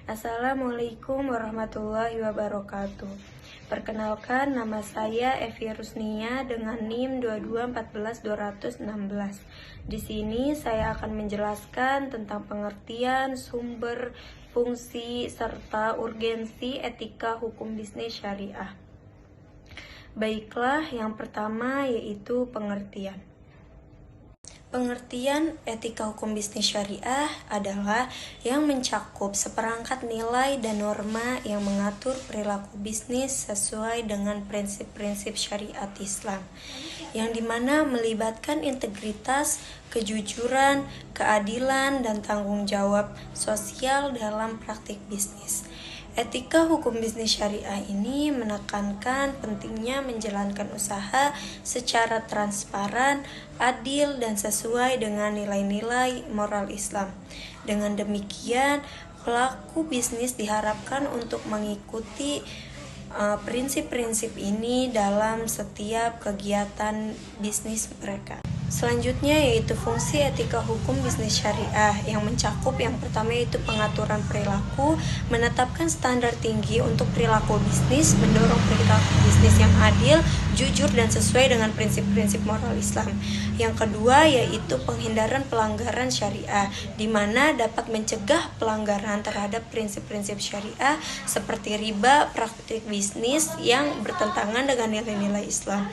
Assalamualaikum warahmatullahi wabarakatuh. Perkenalkan, nama saya Evi Rusnia dengan NIM 2214216. Di sini saya akan menjelaskan tentang pengertian, sumber, fungsi, serta urgensi etika hukum bisnis syariah. Baiklah, yang pertama yaitu pengertian. Pengertian etika hukum bisnis syariah adalah yang mencakup seperangkat nilai dan norma yang mengatur perilaku bisnis sesuai dengan prinsip-prinsip syariat Islam, yang dimana melibatkan integritas, kejujuran, keadilan, dan tanggung jawab sosial dalam praktik bisnis. Etika hukum bisnis syariah ini menekankan pentingnya menjalankan usaha secara transparan, adil, dan sesuai dengan nilai-nilai moral Islam. Dengan demikian, pelaku bisnis diharapkan untuk mengikuti prinsip-prinsip ini dalam setiap kegiatan bisnis mereka. Selanjutnya yaitu fungsi etika hukum bisnis syariah yang mencakup yang pertama yaitu pengaturan perilaku, menetapkan standar tinggi untuk perilaku bisnis, mendorong perilaku bisnis yang adil, jujur, dan sesuai dengan prinsip-prinsip moral Islam. Yang kedua yaitu penghindaran pelanggaran syariah, di mana dapat mencegah pelanggaran terhadap prinsip-prinsip syariah seperti riba, praktik bisnis yang bertentangan dengan nilai-nilai Islam.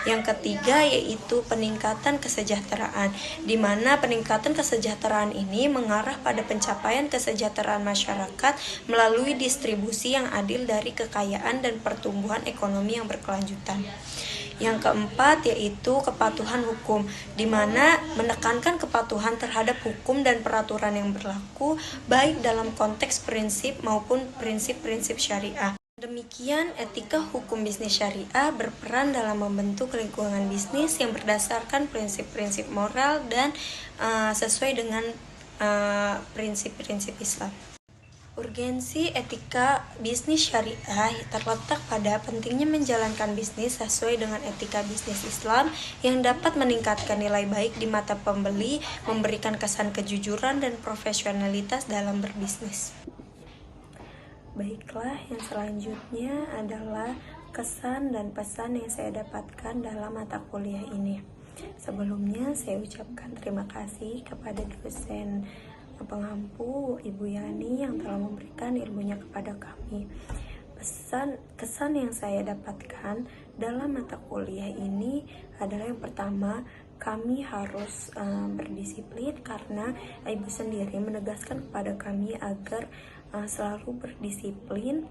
Yang ketiga yaitu peningkatan kesejahteraan, di mana peningkatan kesejahteraan ini mengarah pada pencapaian kesejahteraan masyarakat melalui distribusi yang adil dari kekayaan dan pertumbuhan ekonomi yang berkelanjutan. Yang keempat yaitu kepatuhan hukum, di mana menekankan kepatuhan terhadap hukum dan peraturan yang berlaku baik dalam konteks prinsip maupun prinsip-prinsip syariah. Demikian, etika hukum bisnis syariah berperan dalam membentuk lingkungan bisnis yang berdasarkan prinsip-prinsip moral dan sesuai dengan prinsip-prinsip Islam. Urgensi etika bisnis syariah terletak pada pentingnya menjalankan bisnis sesuai dengan etika bisnis Islam yang dapat meningkatkan nilai baik di mata pembeli, memberikan kesan kejujuran dan profesionalitas dalam berbisnis. Baiklah, yang selanjutnya adalah kesan dan pesan yang saya dapatkan dalam mata kuliah ini. Sebelumnya saya ucapkan terima kasih kepada dosen pengampu Ibu Yani yang telah memberikan ilmunya kepada kami. Kesan yang saya dapatkan dalam mata kuliah ini adalah yang pertama, kami harus berdisiplin karena Ibu sendiri menegaskan kepada kami agar selalu berdisiplin,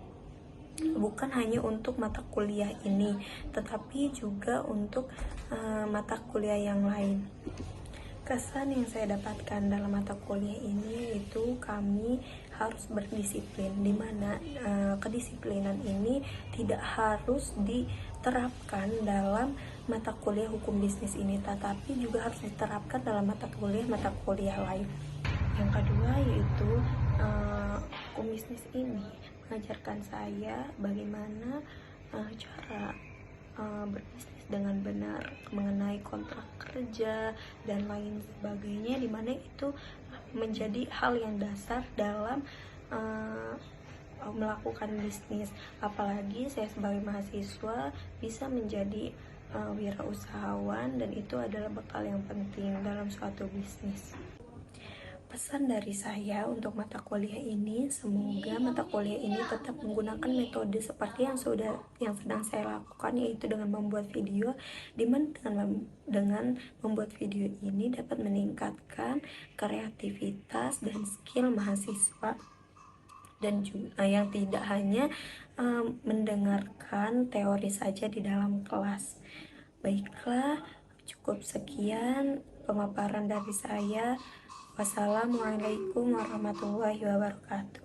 bukan hanya untuk mata kuliah ini, tetapi juga untuk mata kuliah yang lain. Kesan yang saya dapatkan dalam mata kuliah ini itu kami harus berdisiplin, di mana kedisiplinan ini tidak harus diterapkan dalam mata kuliah hukum bisnis ini, tetapi juga harus diterapkan dalam mata kuliah lain. Yang kedua yaitu hukum bisnis ini mengajarkan saya bagaimana cara berbisnis dengan benar, mengenai kontrak kerja dan lain sebagainya, dimana itu menjadi hal yang dasar dalam melakukan bisnis. Apalagi saya sebagai mahasiswa bisa menjadi wirausahawan, dan itu adalah bekal yang penting dalam suatu bisnis. Pesan dari saya untuk mata kuliah ini, semoga mata kuliah ini tetap menggunakan metode seperti yang sedang saya lakukan, yaitu dengan membuat video, dimana dengan membuat video ini dapat meningkatkan kreativitas dan skill mahasiswa, dan juga yang tidak hanya mendengarkan teori saja di dalam kelas. Baiklah, cukup sekian pemaparan dari saya. Wassalamualaikum warahmatullahi wabarakatuh.